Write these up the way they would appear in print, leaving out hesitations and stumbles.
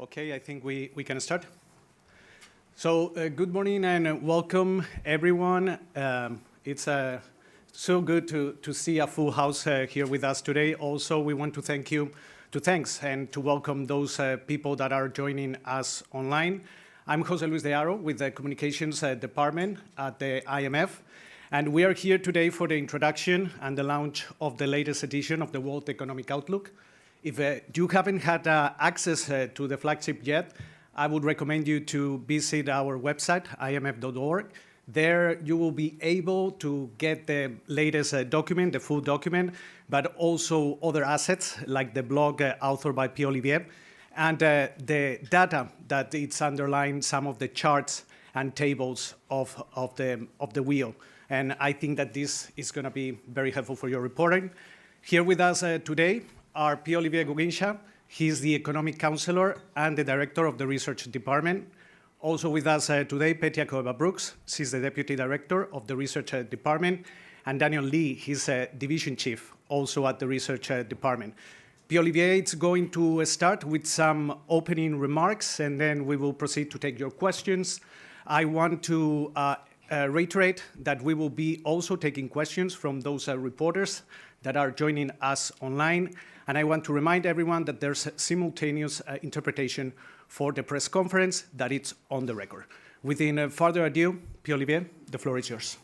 Okay, I think we can start. So good morning and welcome everyone. It's so good to see a full house here with us today. Also, we want to thanks and to welcome those people that are joining us online. I'm Jose Luis de Haro with the Communications Department at the IMF. And we are here today for the introduction and the launch of the latest edition of the World Economic Outlook. If you haven't had access to the flagship yet, I would recommend you to visit our website, imf.org. There you will be able to get the latest document, the full document, but also other assets like the blog authored by Pierre-Olivier and the data that it's underlying some of the charts and tables of the wheel. And I think that this is going to be very helpful for your reporting. Here with us today are Pierre-Olivier Gourinchas. He's the Economic Counselor and the Director of the Research Department. Also with us today, Petya Koeva Brooks. She's the Deputy Director of the Research Department. And Daniel Leigh, he's a Division Chief, also at the Research Department. Pierre-Olivier is going to start with some opening remarks, and then we will proceed to take your questions. I want to reiterate that we will be also taking questions from those reporters that are joining us online. And I want to remind everyone that there's simultaneous interpretation for the press conference, that it's on the record. Without further ado, Pierre-Olivier, the floor is yours.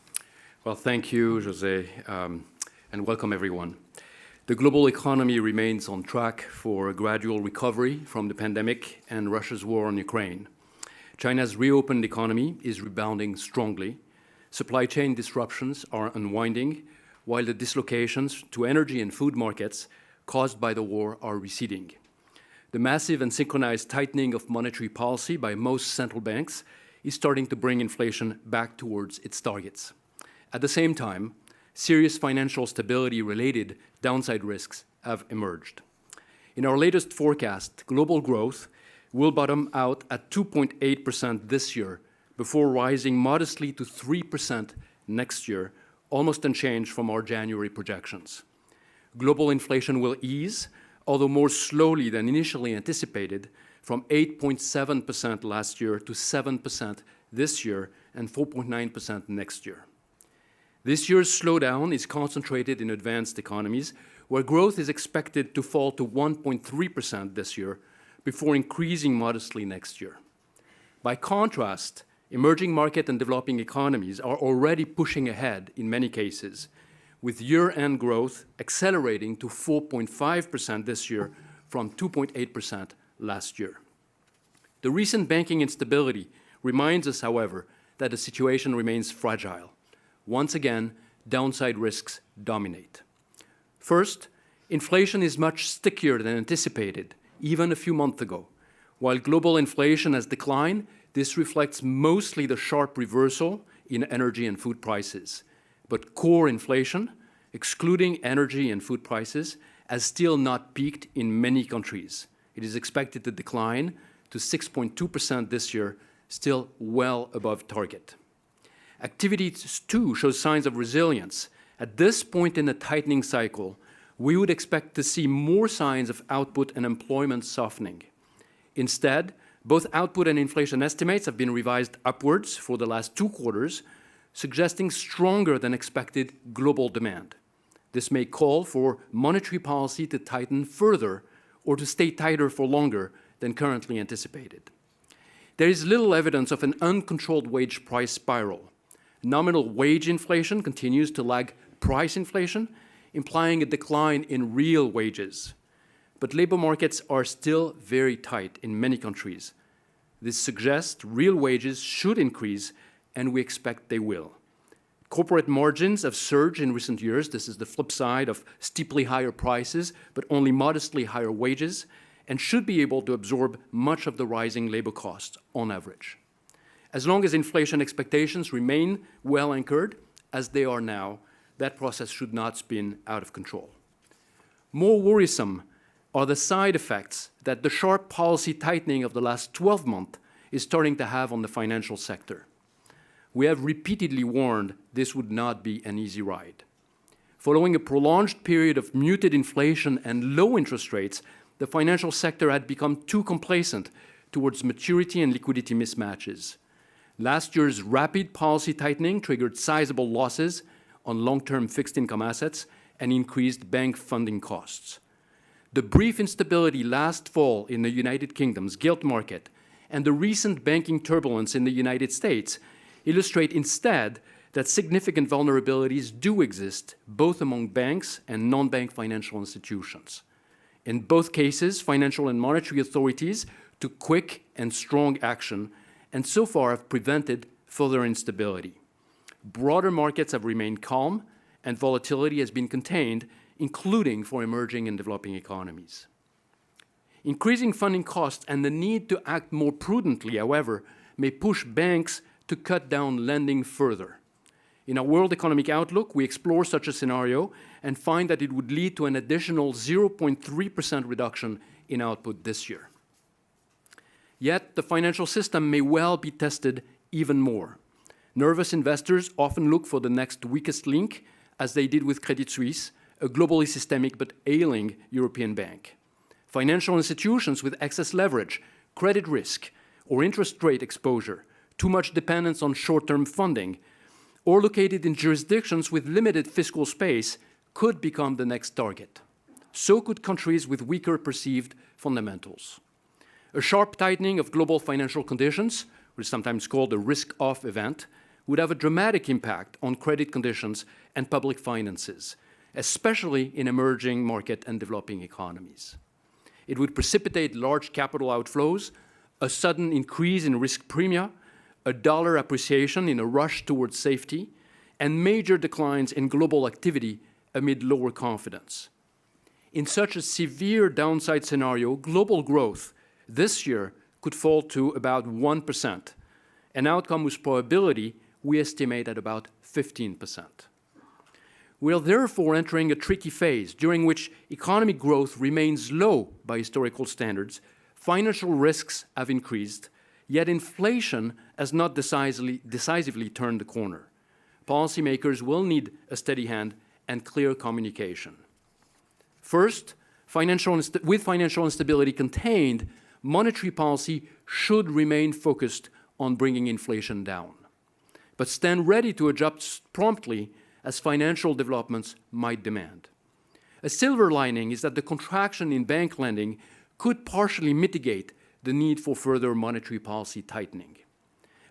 Well, thank you, Jose, and welcome everyone. The global economy remains on track for a gradual recovery from the pandemic and Russia's war on Ukraine. China's reopened economy is rebounding strongly. Supply chain disruptions are unwinding, while the dislocations to energy and food markets caused by the war are receding. The massive and synchronized tightening of monetary policy by most central banks is starting to bring inflation back towards its targets. At the same time, serious financial stability-related downside risks have emerged. In our latest forecast, global growth will bottom out at 2.8% this year before rising modestly to 3% next year, almost unchanged from our January projections. Global inflation will ease, although more slowly than initially anticipated, from 8.7% last year to 7% this year and 4.9% next year. This year's slowdown is concentrated in advanced economies, where growth is expected to fall to 1.3% this year, before increasing modestly next year. By contrast, emerging market and developing economies are already pushing ahead in many cases, with year-end growth accelerating to 4.5% this year from 2.8% last year. The recent banking instability reminds us, however, that the situation remains fragile. Once again, downside risks dominate. First, inflation is much stickier than anticipated, even a few months ago. While global inflation has declined, this reflects mostly the sharp reversal in energy and food prices. But core inflation, excluding energy and food prices, has still not peaked in many countries. It is expected to decline to 6.2% this year, still well above target. Activity too shows signs of resilience. At this point in the tightening cycle, we would expect to see more signs of output and employment softening. Instead, both output and inflation estimates have been revised upwards for the last 2 quarters, suggesting stronger than expected global demand. This may call for monetary policy to tighten further or to stay tighter for longer than currently anticipated. There is little evidence of an uncontrolled wage price spiral. Nominal wage inflation continues to lag price inflation, implying a decline in real wages. But labor markets are still very tight in many countries. This suggests real wages should increase, and we expect they will. Corporate margins have surged in recent years. This is the flip side of steeply higher prices, but only modestly higher wages, and should be able to absorb much of the rising labor costs on average. As long as inflation expectations remain well anchored, as they are now, that process should not spin out of control. More worrisome are the side effects that the sharp policy tightening of the last 12 months is starting to have on the financial sector. We have repeatedly warned this would not be an easy ride. Following a prolonged period of muted inflation and low interest rates, the financial sector had become too complacent towards maturity and liquidity mismatches. Last year's rapid policy tightening triggered sizable losses on long-term fixed income assets and increased bank funding costs. The brief instability last fall in the United Kingdom's gilt market and the recent banking turbulence in the United States illustrate instead that significant vulnerabilities do exist both among banks and non-bank financial institutions. In both cases, financial and monetary authorities took quick and strong action and so far have prevented further instability. Broader markets have remained calm and volatility has been contained, including for emerging and developing economies. Increasing funding costs and the need to act more prudently, however, may push banks to cut down lending further. In our World Economic Outlook, we explore such a scenario and find that it would lead to an additional 0.3% reduction in output this year. Yet, the financial system may well be tested even more. Nervous investors often look for the next weakest link, as they did with Credit Suisse, a globally systemic but ailing European bank. Financial institutions with excess leverage, credit risk, or interest rate exposure, too much dependence on short-term funding, or located in jurisdictions with limited fiscal space could become the next target. So could countries with weaker perceived fundamentals. A sharp tightening of global financial conditions, which is sometimes called a risk-off event, would have a dramatic impact on credit conditions and public finances, especially in emerging market and developing economies. It would precipitate large capital outflows, a sudden increase in risk premia, a dollar appreciation in a rush towards safety, and major declines in global activity amid lower confidence. In such a severe downside scenario, global growth this year could fall to about 1%, an outcome whose probability we estimate at about 15%. We are therefore entering a tricky phase during which economic growth remains low by historical standards, financial risks have increased, yet inflation has not decisively turned the corner. Policymakers will need a steady hand and clear communication. First, with financial instability contained, monetary policy should remain focused on bringing inflation down, but stand ready to adjust promptly as financial developments might demand. A silver lining is that the contraction in bank lending could partially mitigate the need for further monetary policy tightening.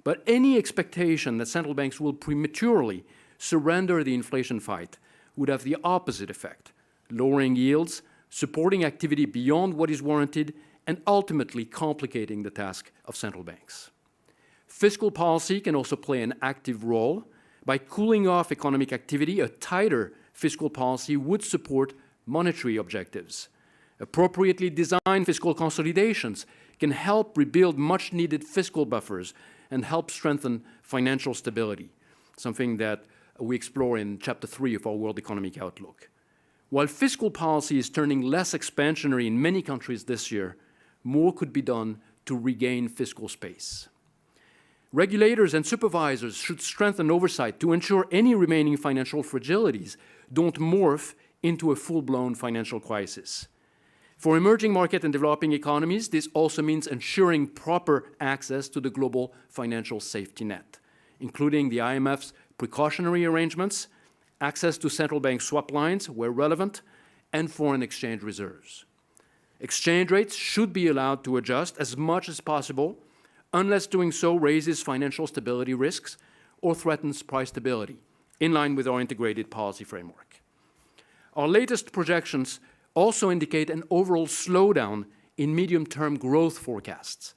But any expectation that central banks will prematurely surrender the inflation fight would have the opposite effect, lowering yields, supporting activity beyond what is warranted, and ultimately complicating the task of central banks. Fiscal policy can also play an active role. By cooling off economic activity, a tighter fiscal policy would support monetary objectives. Appropriately designed fiscal consolidations can help rebuild much-needed fiscal buffers and help strengthen financial stability, something that we explore in Chapter 3 of our World Economic Outlook. While fiscal policy is turning less expansionary in many countries this year, more could be done to regain fiscal space. Regulators and supervisors should strengthen oversight to ensure any remaining financial fragilities don't morph into a full-blown financial crisis. For emerging market and developing economies, this also means ensuring proper access to the global financial safety net, including the IMF's precautionary arrangements, access to central bank swap lines where relevant, and foreign exchange reserves. Exchange rates should be allowed to adjust as much as possible, unless doing so raises financial stability risks or threatens price stability, in line with our integrated policy framework. Our latest projections also indicate an overall slowdown in medium-term growth forecasts.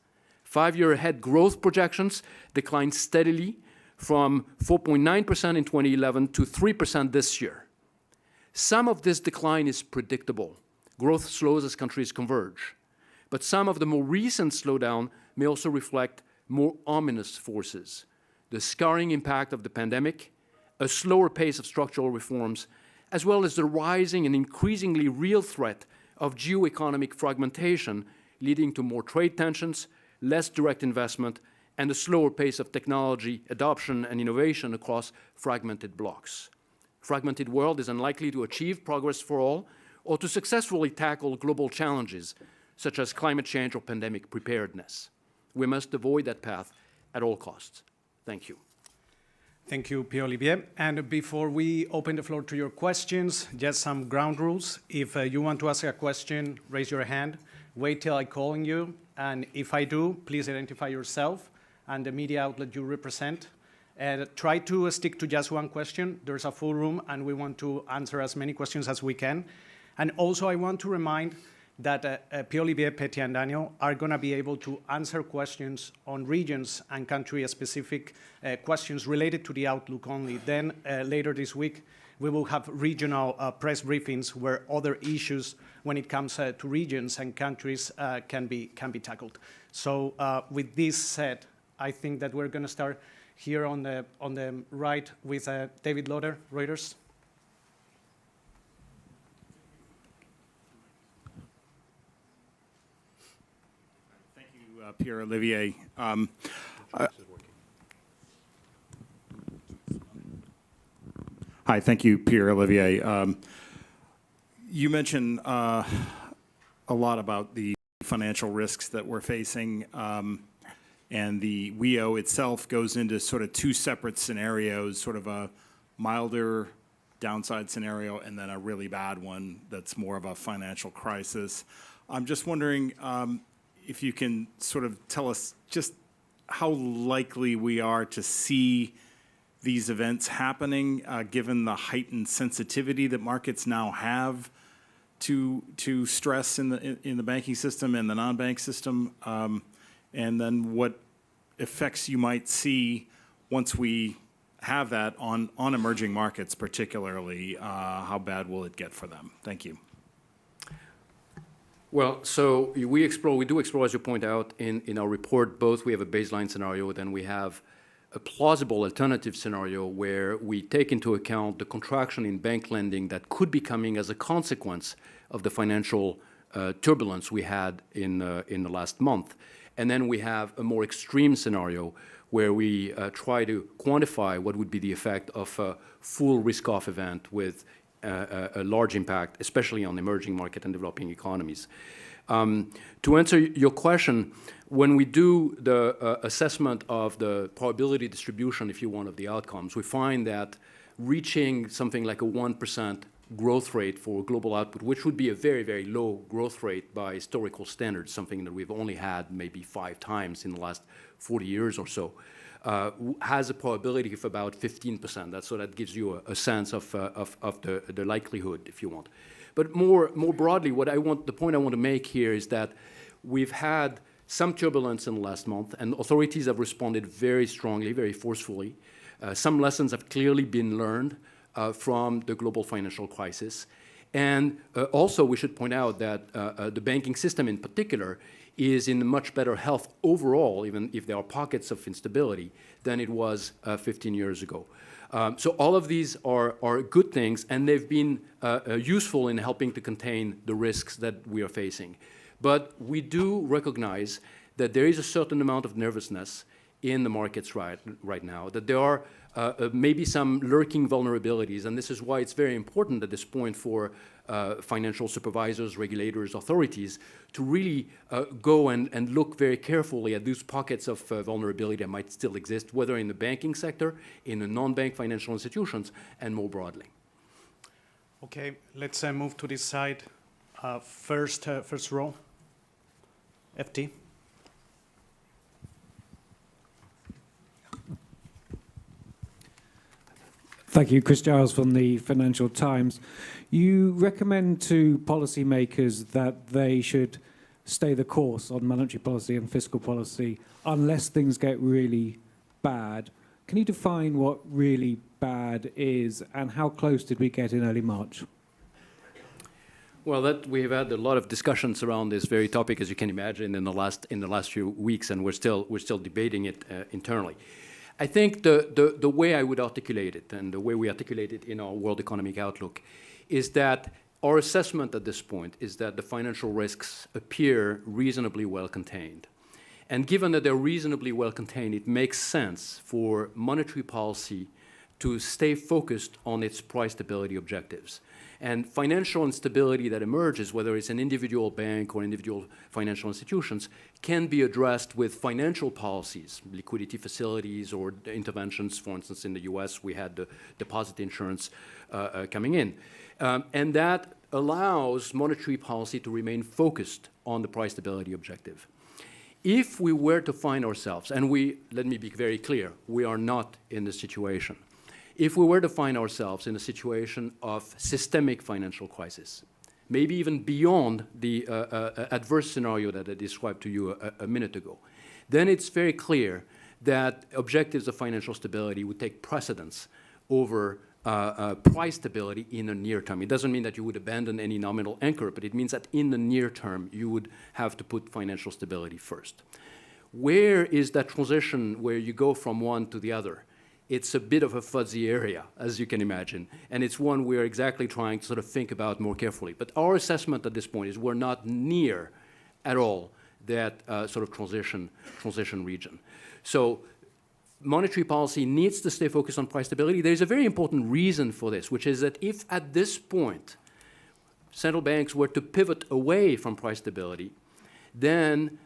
5-year ahead growth projections declined steadily from 4.9% in 2011 to 3% this year. Some of this decline is predictable. Growth slows as countries converge. But some of the more recent slowdown may also reflect more ominous forces: the scarring impact of the pandemic, a slower pace of structural reforms, as well as the rising and increasingly real threat of geoeconomic fragmentation, leading to more trade tensions, less direct investment, and a slower pace of technology adoption and innovation across fragmented blocs. Fragmented world is unlikely to achieve progress for all or to successfully tackle global challenges, such as climate change or pandemic preparedness. We must avoid that path at all costs. Thank you. Thank you, Pierre-Olivier. And before we open the floor to your questions, just some ground rules. If you want to ask a question, raise your hand. Wait till I call on you. And if I do, please identify yourself and the media outlet you represent. And try to stick to just one question. There's a full room, and we want to answer as many questions as we can. And also, I want to remind that Pierre-Olivier, Petya, and Daniel are going to be able to answer questions on regions and country-specific questions related to the outlook only. Then later this week, we will have regional press briefings where other issues when it comes to regions and countries can be tackled. So with this said, I think that we're going to start here on the right with David Loder, Reuters. Thank you, Pierre-Olivier. Hi, thank you, Pierre-Olivier. You mentioned a lot about the financial risks that we're facing, and the WEO itself goes into sort of two separate scenarios, sort of a milder downside scenario and then a really bad one that's more of a financial crisis. I'm just wondering if you can sort of tell us just how likely we are to see these events happening, given the heightened sensitivity that markets now have to stress in the banking system and the non-bank system, and then what effects you might see once we have that on emerging markets, particularly. How bad will it get for them? Thank you. Well, so we do explore, as you point out, in our report, both we have a baseline scenario, then we have a plausible alternative scenario where we take into account the contraction in bank lending that could be coming as a consequence of the financial turbulence we had in the last month. And then we have a more extreme scenario where we try to quantify what would be the effect of a full risk-off event with a large impact, especially on emerging market and developing economies. To answer your question, when we do the assessment of the probability distribution, if you want, of the outcomes, we find that reaching something like a 1% growth rate for global output, which would be a very, very low growth rate by historical standards, something that we've only had maybe 5 times in the last 40 years or so, has a probability of about 15%. So that gives you a sense of the likelihood, if you want. But more broadly, the point I want to make here is that we've had some turbulence in the last month, and authorities have responded very strongly, very forcefully. Some lessons have clearly been learned from the global financial crisis. And also, we should point out that the banking system in particular is in much better health overall, even if there are pockets of instability, than it was 15 years ago. So all of these are good things, and they've been useful in helping to contain the risks that we are facing. But we do recognize that there is a certain amount of nervousness in the markets right now, that there are maybe some lurking vulnerabilities, and this is why it's very important at this point for financial supervisors, regulators, authorities to really go and look very carefully at those pockets of vulnerability that might still exist, whether in the banking sector, in the non-bank financial institutions, and more broadly. Okay, let's move to this side. First row, FT. Thank you. Chris Giles from the Financial Times. You recommend to policymakers that they should stay the course on monetary policy and fiscal policy unless things get really bad. Can you define what really bad is, and how close did we get in early March? Well, we've had a lot of discussions around this very topic, as you can imagine, in the last few weeks, and we're still debating it internally. I think the way I would articulate it, and the way we articulate it in our World Economic Outlook, is that our assessment at this point is that the financial risks appear reasonably well contained. And given that they're reasonably well contained, it makes sense for monetary policy to stay focused on its price stability objectives. And financial instability that emerges, whether it's an individual bank or individual financial institutions, can be addressed with financial policies, liquidity facilities or interventions. For instance, in the US, we had the deposit insurance coming in. And that allows monetary policy to remain focused on the price stability objective. If we were to find ourselves, and let me be very clear, we are not in this situation. If we were to find ourselves in a situation of systemic financial crisis, maybe even beyond the adverse scenario that I described to you a minute ago, then it's very clear that objectives of financial stability would take precedence over price stability in the near term. It doesn't mean that you would abandon any nominal anchor, but it means that in the near term, you would have to put financial stability first. Where is that transition where you go from one to the other? It's a bit of a fuzzy area, as you can imagine, and it's one we're exactly trying to sort of think about more carefully. But our assessment at this point is we're not near at all that sort of transition region. So monetary policy needs to stay focused on price stability. There's a very important reason for this, which is that if at this point central banks were to pivot away from price stability, then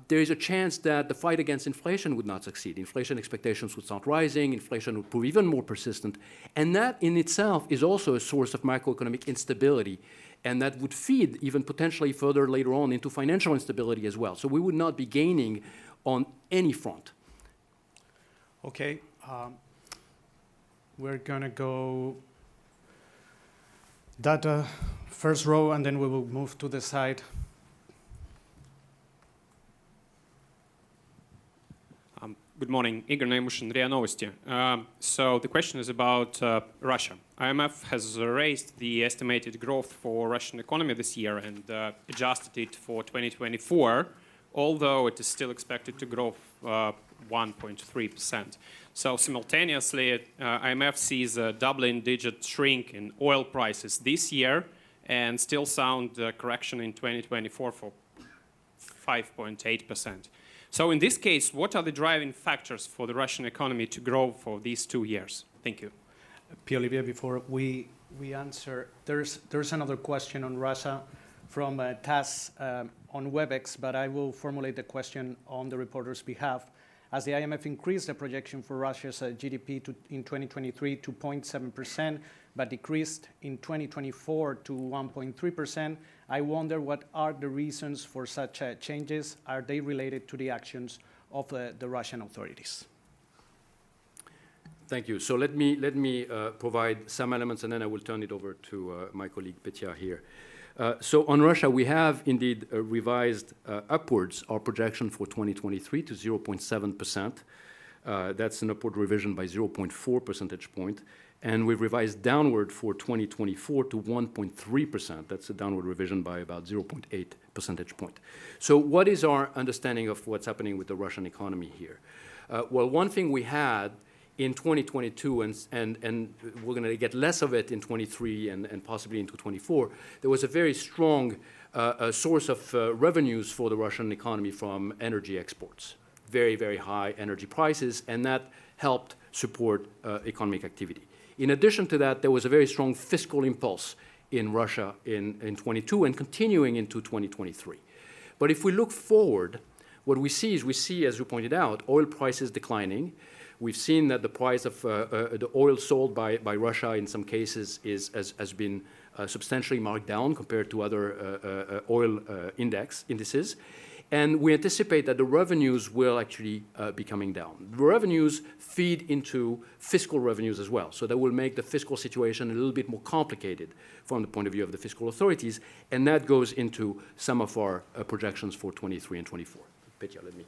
there is a chance that the fight against inflation would not succeed. Inflation expectations would start rising, inflation would prove even more persistent, and that in itself is also a source of macroeconomic instability, and that would feed even potentially further later on into financial instability as well. So we would not be gaining on any front. Okay, we're gonna go that first row, and then we will move to the side. Good morning, Igor Naimushin, RIA Novosti. So the question is about Russia. IMF has raised the estimated growth for Russian economy this year and adjusted it for 2024, although it is still expected to grow 1.3%. So simultaneously, IMF sees a doubling-digit shrink in oil prices this year and still sound correction in 2024 for 5.8%. So in this case, what are the driving factors for the Russian economy to grow for these 2 years? Thank you. Pierre-Olivier, before we answer, there's another question on Russia from TAS on WebEx, but I will formulate the question on the reporter's behalf. As the IMF increased the projection for Russia's GDP in 2023 to 0.7%, but decreased in 2024 to 1.3%, I wonder what are the reasons for such changes? Are they related to the actions of the Russian authorities? Thank you. So let me provide some elements, and then I will turn it over to my colleague Petya here. So on Russia, we have indeed revised upwards our projection for 2023 to 0.7%. That's an upward revision by 0.4 percentage point. And we've revised downward for 2024 to 1.3%. That's a downward revision by about 0.8 percentage point. So what is our understanding of what's happening with the Russian economy here? Well, one thing we had in 2022, and we're going to get less of it in 23 and possibly into 24, there was a very strong source of revenues for the Russian economy from energy exports. Very, very high energy prices, and that helped support economic activity. In addition to that, there was a very strong fiscal impulse in Russia in 22 and continuing into 2023. But if we look forward, what we see is, as you pointed out, oil prices declining. We've seen that the price of the oil sold by Russia in some cases has been substantially marked down compared to other oil indices. And we anticipate that the revenues will actually be coming down. The revenues feed into fiscal revenues as well. So that will make the fiscal situation a little bit more complicated from the point of view of the fiscal authorities. And that goes into some of our projections for 23 and 24. Petya, let me.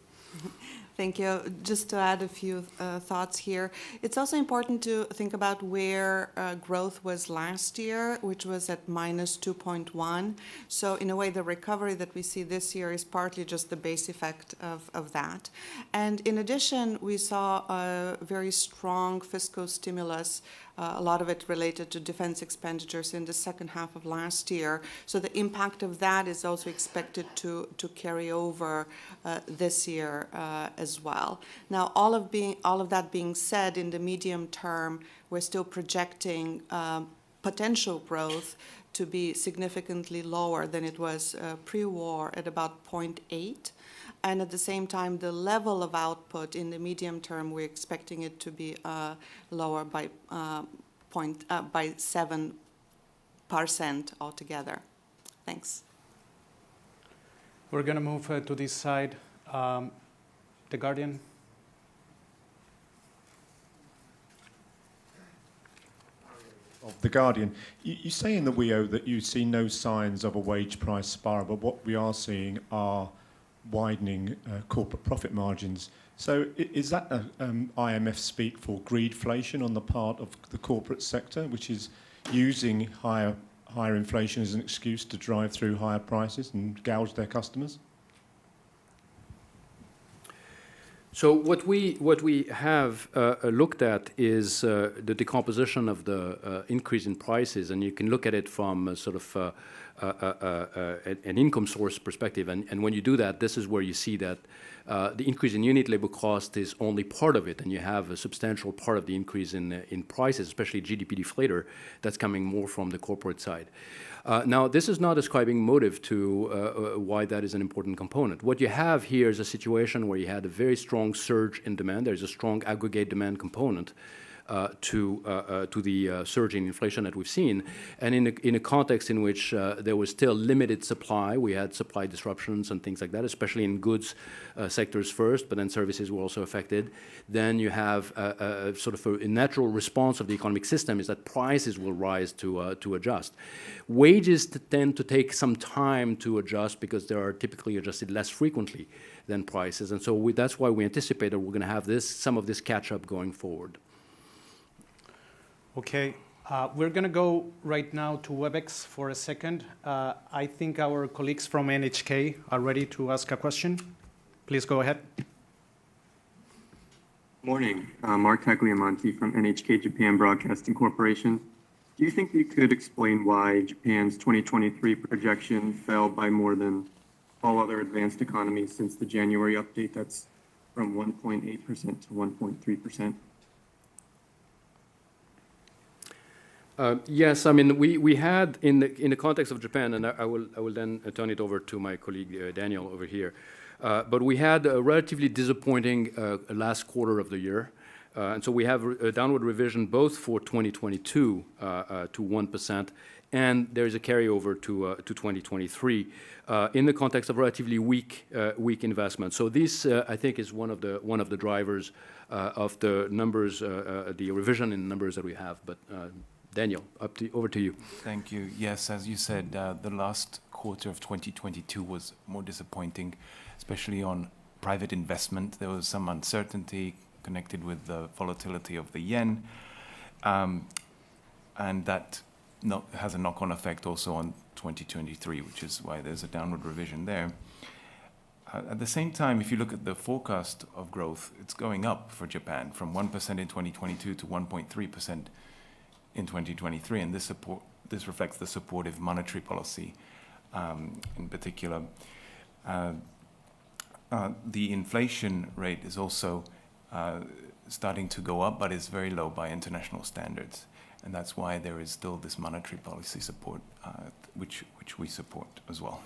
Thank you. Just to add a few thoughts here, it's also important to think about where growth was last year, which was at minus 2.1. So in a way, the recovery that we see this year is partly just the base effect of that. And in addition, we saw a very strong fiscal stimulus, a lot of it related to defense expenditures in the second half of last year. So the impact of that is also expected to carry over this year as well. Now, all of that being said, in the medium term, we're still projecting potential growth to be significantly lower than it was pre-war at about 0.8. And at the same time, the level of output in the medium term, we're expecting it to be lower by 7% altogether. Thanks. We're going to move to this side. The Guardian. Of The Guardian. You say in the WEO that you see no signs of a wage price spiral, but what we are seeing are widening corporate profit margins. So is that IMF speak for greedflation on the part of the corporate sector, which is using higher inflation as an excuse to drive through higher prices and gouge their customers? So what we have looked at is the decomposition of the increase in prices, and you can look at it from sort of an income source perspective. And when you do that, this is where you see that the increase in unit labor cost is only part of it, and you have a substantial part of the increase in prices, especially GDP deflator, that's coming more from the corporate side. Now, this is not ascribing motive to why that is an important component. What you have here is a situation where you had a very strong surge in demand. There's a strong aggregate demand component to the surge in inflation that we've seen. And in a context in which there was still limited supply, we had supply disruptions and things like that, especially in goods sectors first, but then services were also affected. Then you have a sort of a natural response of the economic system is that prices will rise to adjust. Wages tend to take some time to adjust because they are typically adjusted less frequently than prices. And so that's why we anticipate that we're going to have some of this catch-up going forward. Okay, we're going to go right now to WebEx for a second. I think our colleagues from NHK are ready to ask a question. Please go ahead. Morning, Mark Tagliamonte from NHK Japan Broadcasting Corporation. Do you think you could explain why Japan's 2023 projection fell by more than all other advanced economies since the January update? That's from 1.8% to 1.3%. Yes, I mean, we had, in the context of Japan, and I will then turn it over to my colleague Daniel over here, but we had a relatively disappointing last quarter of the year. And so we have a downward revision both for 2022 to 1%, and there is a carryover to 2023 in the context of relatively weak investment. So this, I think, is one of the drivers of the numbers, the revision in numbers that we have. But Daniel, over to you. Thank you. Yes, as you said, the last quarter of 2022 was more disappointing, especially on private investment. There was some uncertainty connected with the volatility of the yen, and that has a knock-on effect also on 2023, which is why there's a downward revision there. At the same time, if you look at the forecast of growth, it's going up for Japan from 1% in 2022 to 1.3% in 2023, and this reflects the supportive monetary policy in particular. The inflation rate is also starting to go up, but is very low by international standards, and that's why there is still this monetary policy support, which we support as well.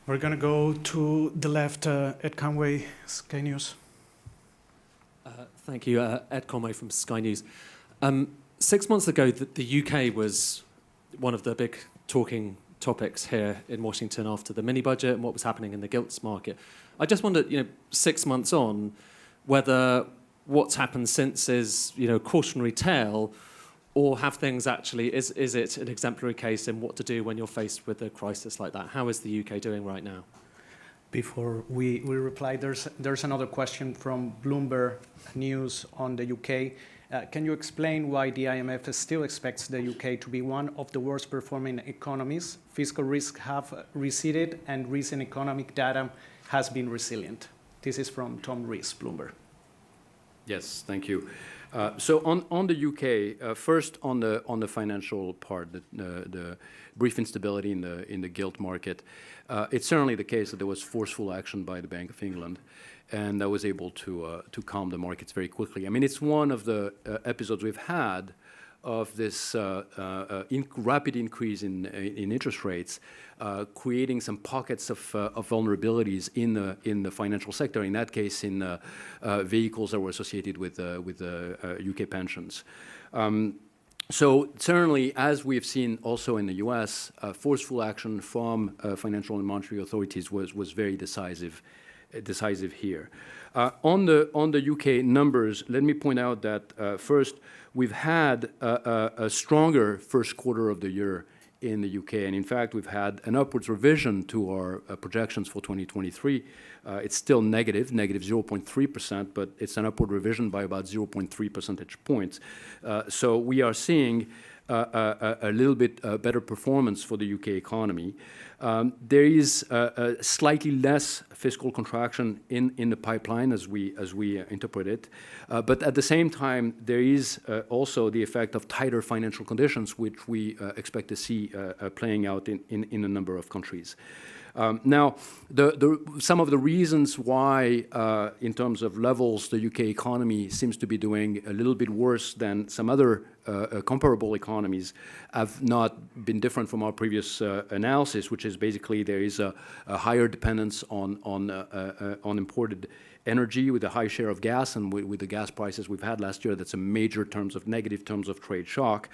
We're going to go to the left, Ed Conway, Sky News. Thank you, Ed Conway from Sky News. 6 months ago, the UK was one of the big talking topics here in Washington after the mini-budget and what was happening in the gilts market. I just wondered, 6 months on, whether what's happened since is, cautionary tale, or have things actually, is it an exemplary case in what to do when you're faced with a crisis like that? How is the UK doing right now? Before we reply, there's another question from Bloomberg News on the UK. Can you explain why the IMF still expects the UK to be one of the worst performing economies? Fiscal risks have receded and recent economic data has been resilient. This is from Tom Rees, Bloomberg. Yes, thank you. So on the UK, first on the financial part, the brief instability in the gilt market, it's certainly the case that there was forceful action by the Bank of England, and that was able to calm the markets very quickly. I mean, it's one of the episodes we've had of this rapid increase in interest rates, creating some pockets of vulnerabilities in the financial sector. In that case, in vehicles that were associated with UK pensions. So certainly, as we have seen also in the U.S., forceful action from financial and monetary authorities was very decisive here. On the UK numbers, let me point out that first, we've had a stronger first quarter of the year in the UK, and in fact, we've had an upwards revision to our projections for 2023. It's still negative 0.3%, but it's an upward revision by about 0.3 percentage points. So we are seeing a little bit better performance for the UK economy. There is a slightly less fiscal contraction in the pipeline as we interpret it. But at the same time, there is also the effect of tighter financial conditions, which we expect to see playing out in a number of countries. Now, some of the reasons why, in terms of levels, the UK economy seems to be doing a little bit worse than some other comparable economies have not been different from our previous analysis, which is basically there is a higher dependence on imported energy with a high share of gas, and with the gas prices we've had last year, that's a major negative terms of trade shock.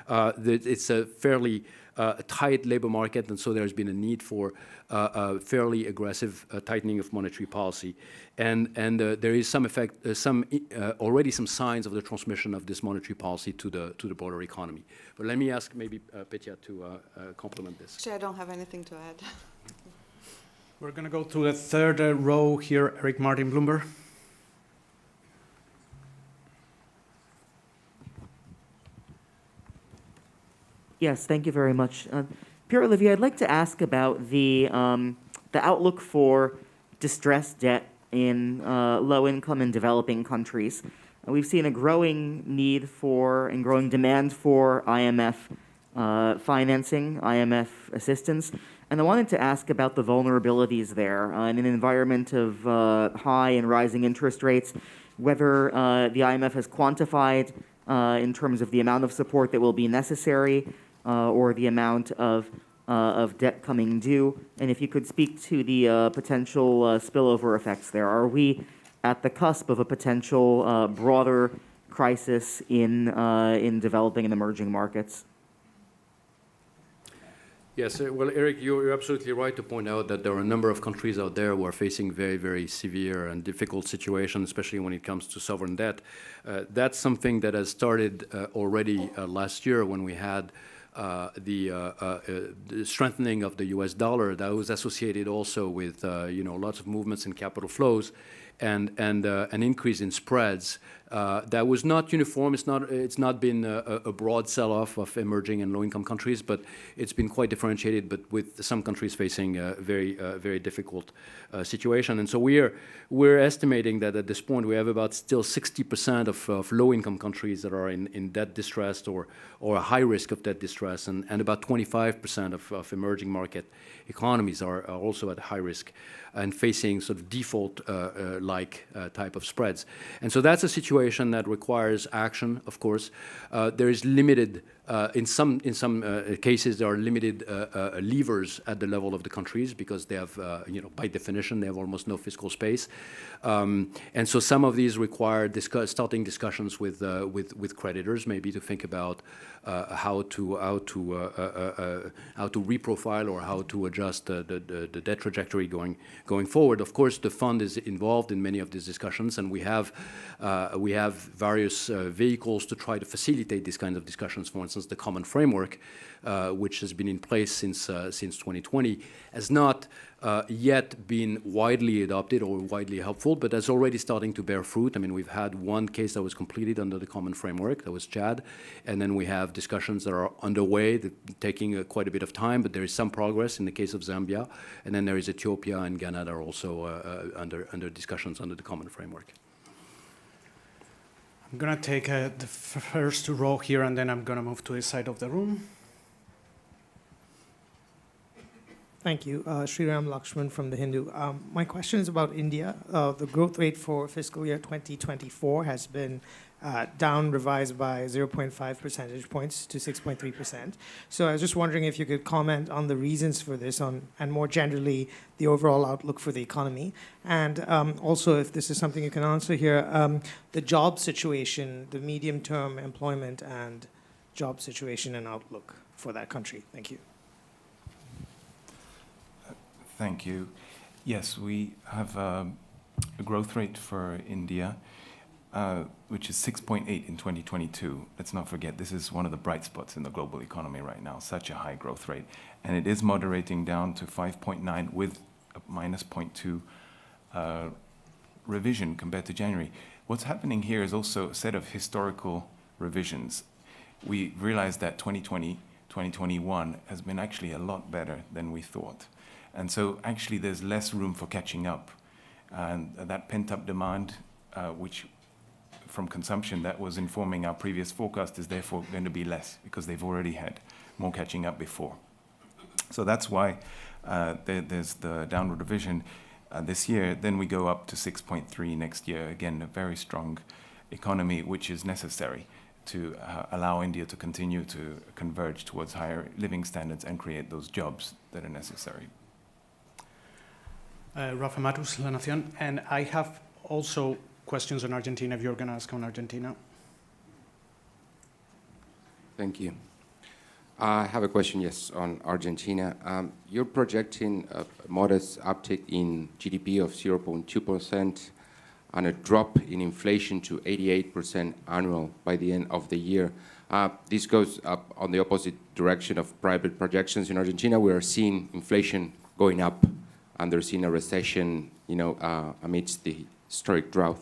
It's a fairly tight labor market, and so there's been a need for a fairly aggressive tightening of monetary policy. And there is some effect, already some signs of the transmission of this monetary policy to the broader economy. But let me ask maybe Petya to complement this. Actually, I don't have anything to add. We're going to go to the third row here, Eric Martin, Bloomberg. Yes, thank you very much. Pierre-Olivier, I'd like to ask about the outlook for distressed debt in low-income and developing countries. We've seen a growing need for and growing demand for IMF financing, IMF assistance. And I wanted to ask about the vulnerabilities there in an environment of high and rising interest rates, whether the IMF has quantified in terms of the amount of support that will be necessary or the amount of debt coming due, and if you could speak to the potential spillover effects there. Are we at the cusp of a potential broader crisis in developing and emerging markets? Yes, well, Eric, you're absolutely right to point out that there are a number of countries out there who are facing very, very severe and difficult situations, especially when it comes to sovereign debt. That's something that has started already last year when we had the strengthening of the U.S. dollar. That was associated also with lots of movements in capital flows and an increase in spreads. That was not uniform. It's not been a broad sell-off of emerging and low-income countries, but it's been quite differentiated, but with some countries facing a very difficult situation. And so we're estimating that at this point we have about still 60% of low-income countries that are in debt distress or a high risk of debt distress, and about 25% of emerging market economies are also at high risk and facing sort of default-like type of spreads. And so that's a situation that requires action, of course. There is limited, in some cases, there are limited levers at the level of the countries because they have, by definition, they have almost no fiscal space. And so some of these require starting discussions with creditors, maybe to think about how to reprofile or how to adjust the debt trajectory going forward. Of course, the fund is involved in many of these discussions, and we have various vehicles to try to facilitate these kinds of discussions. For instance, the common framework, which has been in place since 2020, has not yet been widely adopted or widely helpful, but that's already starting to bear fruit. I mean, we've had one case that was completed under the common framework, that was Chad, and then we have discussions that are underway, taking quite a bit of time, but there is some progress in the case of Zambia, and then there is Ethiopia and Ghana that are also under discussions under the common framework. I'm going to take the first row here, and then I'm going to move to this side of the room. Thank you. Sriram Lakshman from The Hindu. My question is about India. The growth rate for fiscal year 2024 has been down revised by 0.5 percentage points to 6.3%. So I was just wondering if you could comment on the reasons for this and more generally, the overall outlook for the economy. And also, if this is something you can answer here, the job situation, the medium-term employment and job situation and outlook for that country. Thank you. Thank you. Yes, we have a growth rate for India, which is 6.8 in 2022. Let's not forget, this is one of the bright spots in the global economy right now, such a high growth rate. And it is moderating down to 5.9 with a minus 0.2 revision compared to January. What's happening here is also a set of historical revisions. We realized that 2020, 2021 has been actually a lot better than we thought. And so actually there's less room for catching up. And that pent-up demand, which from consumption that was informing our previous forecast is therefore going to be less because they've already had more catching up before. So that's why there's the downward revision this year. Then we go up to 6.3 next year. Again, a very strong economy, which is necessary to allow India to continue to converge towards higher living standards and create those jobs that are necessary. Rafa Matus, La Nación. And I have also questions on Argentina, if you're going to ask on Argentina. Thank you. I have a question, yes, on Argentina. You're projecting a modest uptick in GDP of 0.2% and a drop in inflation to 88% annual by the end of the year. This goes up on the opposite direction of private projections in Argentina. We are seeing inflation going up, and they're seeing a recession, amidst the historic drought.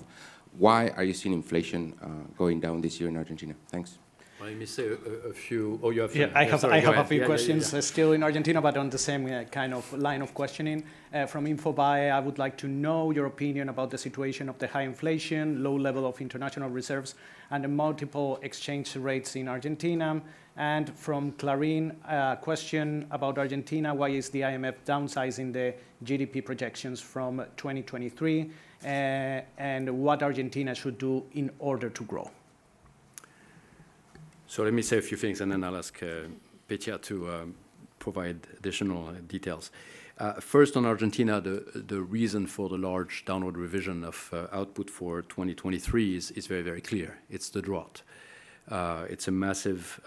Why are you seeing inflation going down this year in Argentina? Thanks. Well, let me say a few. Oh, you have. Yeah, I have a few questions still in Argentina, but on the same kind of line of questioning. From Infobae, I would like to know your opinion about the situation of the high inflation, low level of international reserves, and the multiple exchange rates in Argentina. And from Clarín, a question about Argentina: why is the IMF downsizing the GDP projections from 2023? And what Argentina should do in order to grow? So let me say a few things, and then I'll ask Petya to provide additional details. First, on Argentina, the reason for the large downward revision of output for 2023 is very, very clear. It's the drought. It's a massive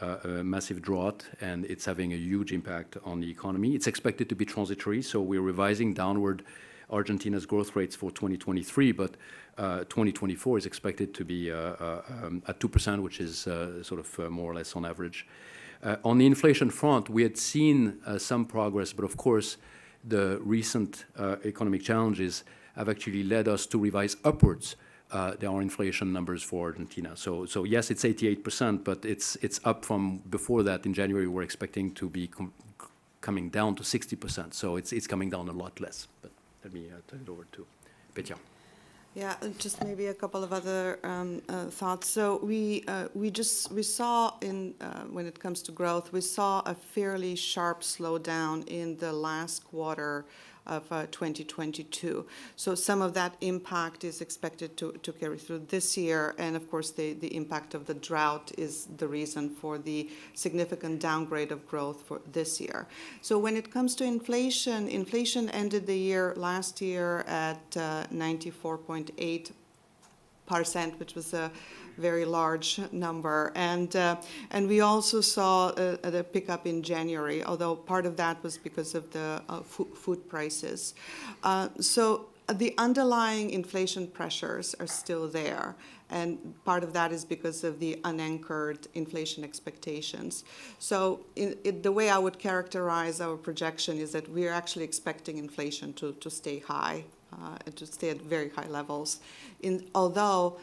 drought, and it's having a huge impact on the economy. It's expected to be transitory, so we're revising downward Argentina's growth rates for 2023, but 2024 is expected to be at 2%, which is sort of more or less on average. On the inflation front, we had seen some progress, but of course, the recent economic challenges have actually led us to revise upwards our inflation numbers for Argentina. So yes, it's 88%, but it's up from before that. In January, we're expecting to be coming down to 60%. So it's coming down a lot less. But let me turn it over to Petya. Yeah, just maybe a couple of other thoughts. So we saw when it comes to growth, we saw a fairly sharp slowdown in the last quarter of 2022. So some of that impact is expected to carry through this year. And of course, the impact of the drought is the reason for the significant downgrade of growth for this year. So when it comes to inflation, inflation ended the year last year at 94.8%, which was a very large number. And we also saw a pickup in January, although part of that was because of the food prices. So the underlying inflation pressures are still there. And part of that is because of the unanchored inflation expectations. So the way I would characterize our projection is that we're actually expecting inflation to stay high, and to stay at very high levels. Although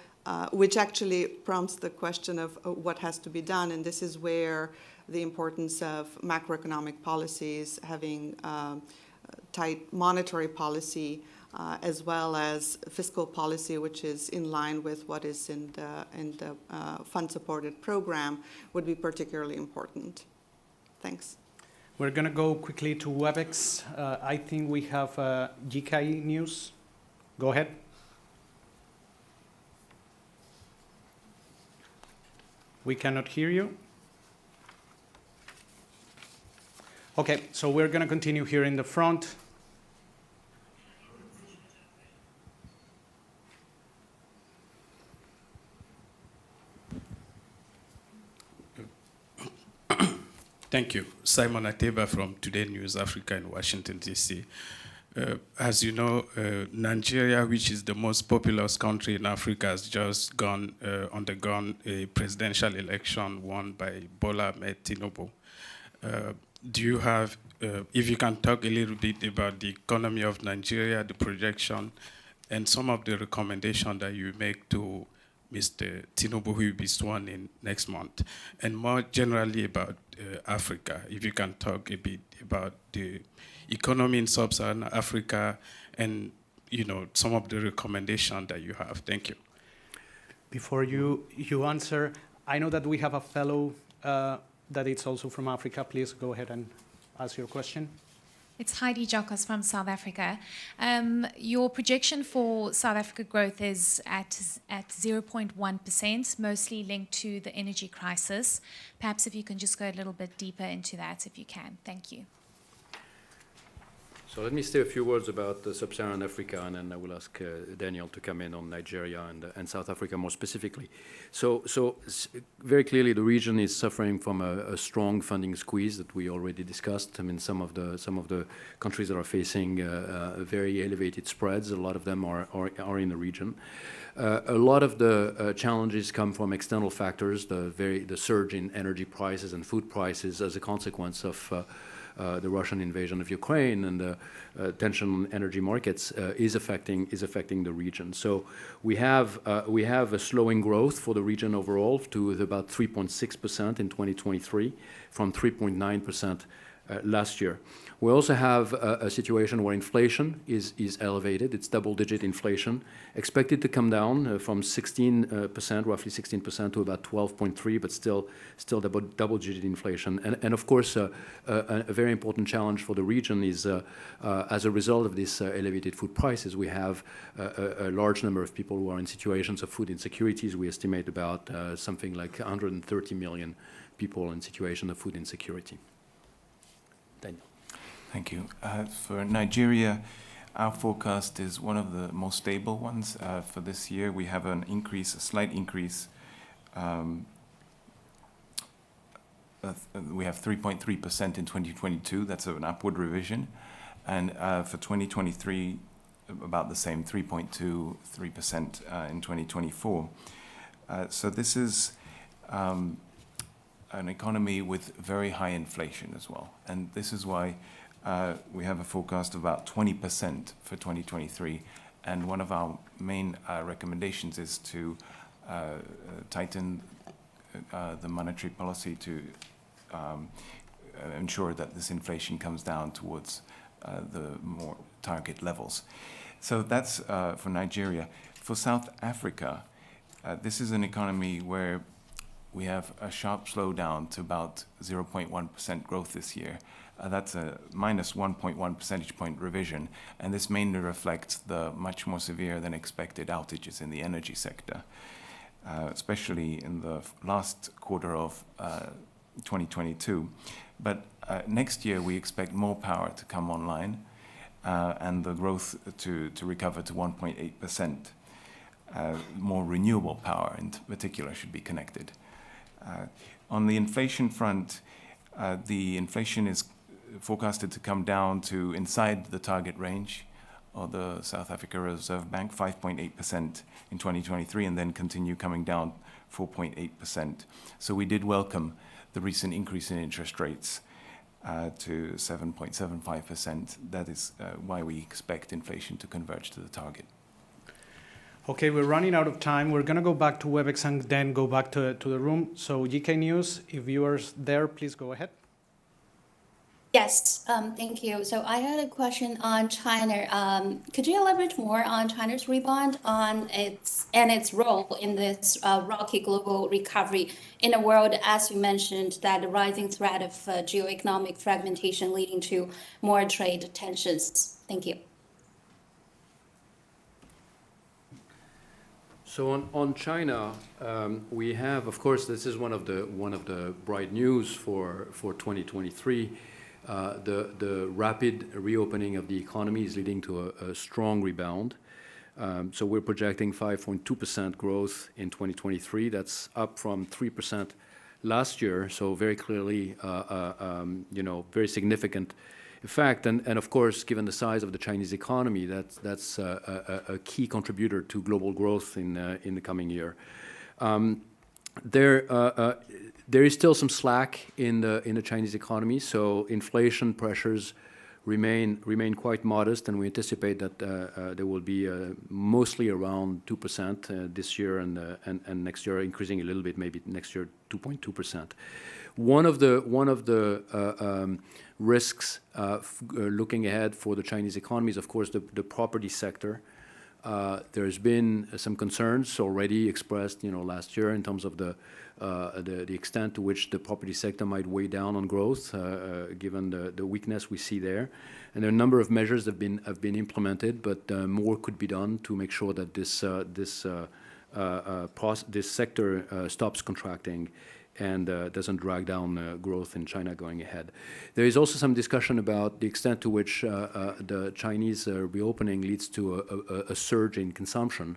which actually prompts the question of what has to be done, and this is where the importance of macroeconomic policies, having tight monetary policy, as well as fiscal policy, which is in line with what is in the fund-supported program, would be particularly important. Thanks. We're going to go quickly to WebEx. I think we have GKI news. Go ahead. We cannot hear you. Okay, so we're going to continue here in the front. Thank you. Simon Ateba from Today News Africa in Washington, D.C. As you know, Nigeria, which is the most populous country in Africa, has just undergone a presidential election won by Bola Ahmed Tinubu. Do you have, if you can talk a little bit about the economy of Nigeria, the projection, and some of the recommendations that you make to Mr. Tinubu, who will be sworn in next month, and more generally about Africa, if you can talk a bit about the economy in sub-Saharan Africa and some of the recommendations that you have. Thank you. Before you answer, I know that we have a fellow that is also from Africa. Please go ahead and ask your question. It's Heidi Jokos from South Africa. Your projection for South Africa growth is at 0.1%, mostly linked to the energy crisis. Perhaps if you can just go a little bit deeper into that, if you can. Thank you. So let me say a few words about sub-Saharan Africa, and then I will ask Daniel to come in on Nigeria and South Africa more specifically. So very clearly, the region is suffering from a strong funding squeeze that we already discussed. I mean, some of the countries that are facing very elevated spreads. A lot of them are in the region. A lot of the challenges come from external factors, the surge in energy prices and food prices as a consequence of the Russian invasion of Ukraine, and the tension on energy markets is affecting the region. So we have a slowing growth for the region overall to about 3.6% in 2023 from 3.9% last year. We also have a situation where inflation is elevated. It's double-digit inflation, expected to come down from 16%, roughly 16%, to about 12.3%, but still double-digit inflation. And of course, a very important challenge for the region is, as a result of this elevated food prices, we have a large number of people who are in situations of food insecurities. We estimate about something like 130 million people in situation of food insecurity. Daniel. Thank you. For Nigeria, our forecast is one of the most stable ones. For this year, we have a slight increase. We have 3.3% in 2022. That's an upward revision. And for 2023, about the same, 3.23% in 2024. So this is an economy with very high inflation as well. And this is why we have a forecast of about 20% for 2023. And one of our main recommendations is to tighten the monetary policy to ensure that this inflation comes down towards the more target levels. So that's for Nigeria. For South Africa, this is an economy where we have a sharp slowdown to about 0.1% growth this year. That's a minus 1.1 percentage point revision, and this mainly reflects the much more severe than expected outages in the energy sector, especially in the last quarter of 2022. But next year we expect more power to come online and the growth to recover to 1.8%. More renewable power in particular should be connected. On the inflation front, the inflation is forecasted to come down to inside the target range of the South Africa Reserve Bank, 5.8% in 2023, and then continue coming down 4.8%. So we did welcome the recent increase in interest rates to 7.75%. That is why we expect inflation to converge to the target. Okay, we're running out of time. We're going to go back to WebEx and then go back to the room. So GK News, if viewers there, please go ahead. Yes, thank you. So I had a question on China. Could you elaborate more on China's rebound on its role in this rocky global recovery in a world, as you mentioned, that the rising threat of geoeconomic fragmentation leading to more trade tensions? Thank you. So on China, we have, of course, this is one of the bright news for 2023. The rapid reopening of the economy is leading to a strong rebound. So we're projecting 5.2% growth in 2023. That's up from 3% last year. So very clearly, very significant effect. And of course, given the size of the Chinese economy, that's a key contributor to global growth in the coming year. There is still some slack in the Chinese economy, so inflation pressures remain quite modest, and we anticipate that there will be mostly around 2% this year and next year, increasing a little bit, maybe next year 2.2%. One of the risks looking ahead for the Chinese economy is, of course, the property sector. There's been some concerns already expressed, last year in terms of the extent to which the property sector might weigh down on growth, given the weakness we see there. And there are a number of measures that have been implemented, but more could be done to make sure that this sector stops contracting and doesn't drag down growth in China going ahead. There is also some discussion about the extent to which the Chinese reopening leads to a surge in consumption.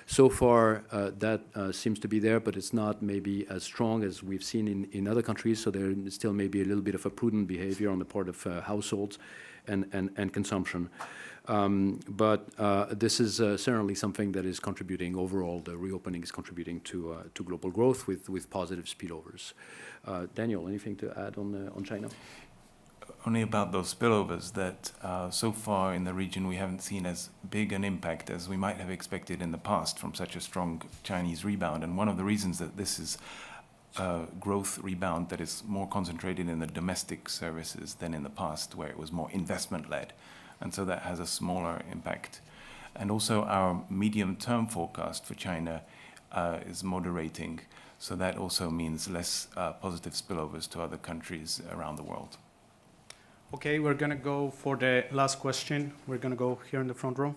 So far, that seems to be there, but it's not maybe as strong as we've seen in other countries, so there still may be a little bit of a prudent behavior on the part of households and consumption. But this is certainly something that is contributing overall. The reopening is contributing to global growth with positive spillovers. Daniel, anything to add on China? Only about those spillovers that so far in the region we haven't seen as big an impact as we might have expected in the past from such a strong Chinese rebound. And one of the reasons that this is a growth rebound that is more concentrated in the domestic services than in the past, where it was more investment-led. And so that has a smaller impact. And also our medium-term forecast for China is moderating. So that also means less positive spillovers to other countries around the world. Okay, we're going to go for the last question. We're going to go here in the front row.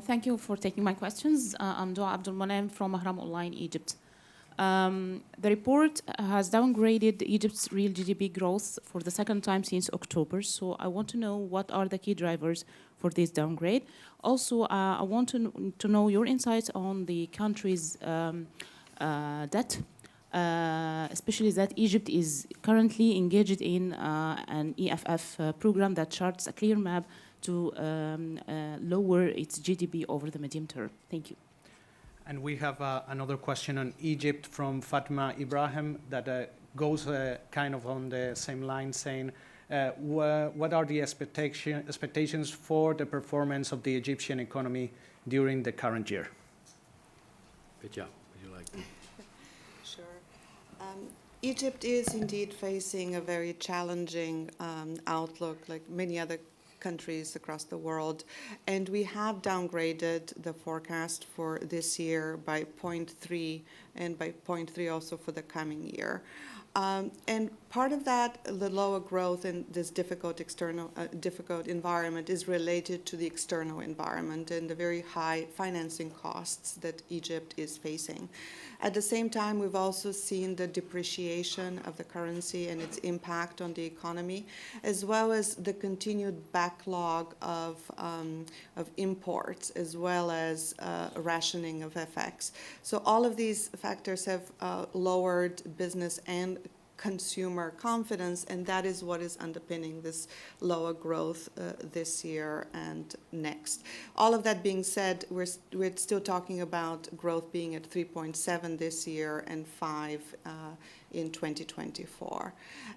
Thank you for taking my questions. I'm Dua Abdulmanem from Mahram Online, Egypt. The report has downgraded Egypt's real GDP growth for the second time since October. So I want to know what are the key drivers for this downgrade. Also, I want to know your insights on the country's debt, especially that Egypt is currently engaged in an EFF program that charts a clear map to lower its GDP over the medium term. Thank you. And we have another question on Egypt from Fatima Ibrahim that goes kind of on the same line, saying, what are the expectations for the performance of the Egyptian economy during the current year? Petya, would you like to? Sure. Egypt is indeed facing a very challenging outlook, like many other countries across the world, and we have downgraded the forecast for this year by 0.3 and by 0.3 also for the coming year. And part of that, the lower growth in this difficult environment is related to the external environment and the very high financing costs that Egypt is facing. At the same time, we've also seen the depreciation of the currency and its impact on the economy, as well as the continued backlog of imports, as well as rationing of FX. So all of these factors have lowered business and consumer confidence, and that is what is underpinning this lower growth this year and next. All of that being said, we're still talking about growth being at 3.7 this year and 5 in 2024.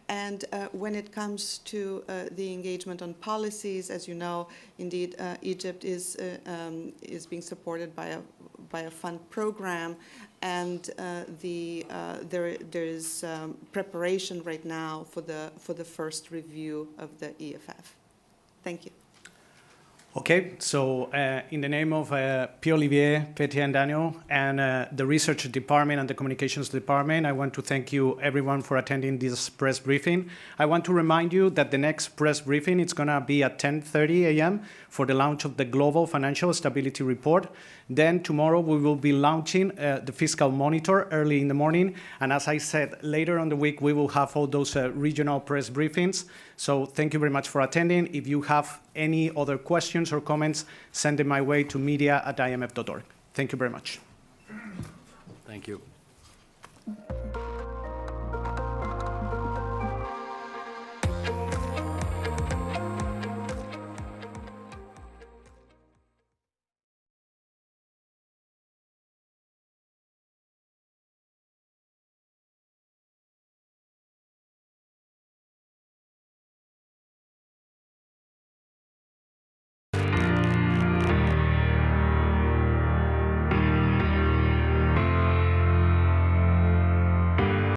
And when it comes to the engagement on policies, as you know, indeed, Egypt is being supported by a fund program, and there is preparation right now for the first review of the EFF. Thank you. Okay, so in the name of Pierre-Olivier, Petya, and Daniel, and the research department and the communications department, I want to thank you everyone for attending this press briefing. I want to remind you that the next press briefing is going to be at 10:30 a.m. for the launch of the Global Financial Stability Report. Then tomorrow we will be launching the Fiscal Monitor early in the morning. And as I said, later on the week, we will have all those regional press briefings. So thank you very much for attending. If you have any other questions or comments, send them my way to media@imf.org. Thank you very much. Thank you.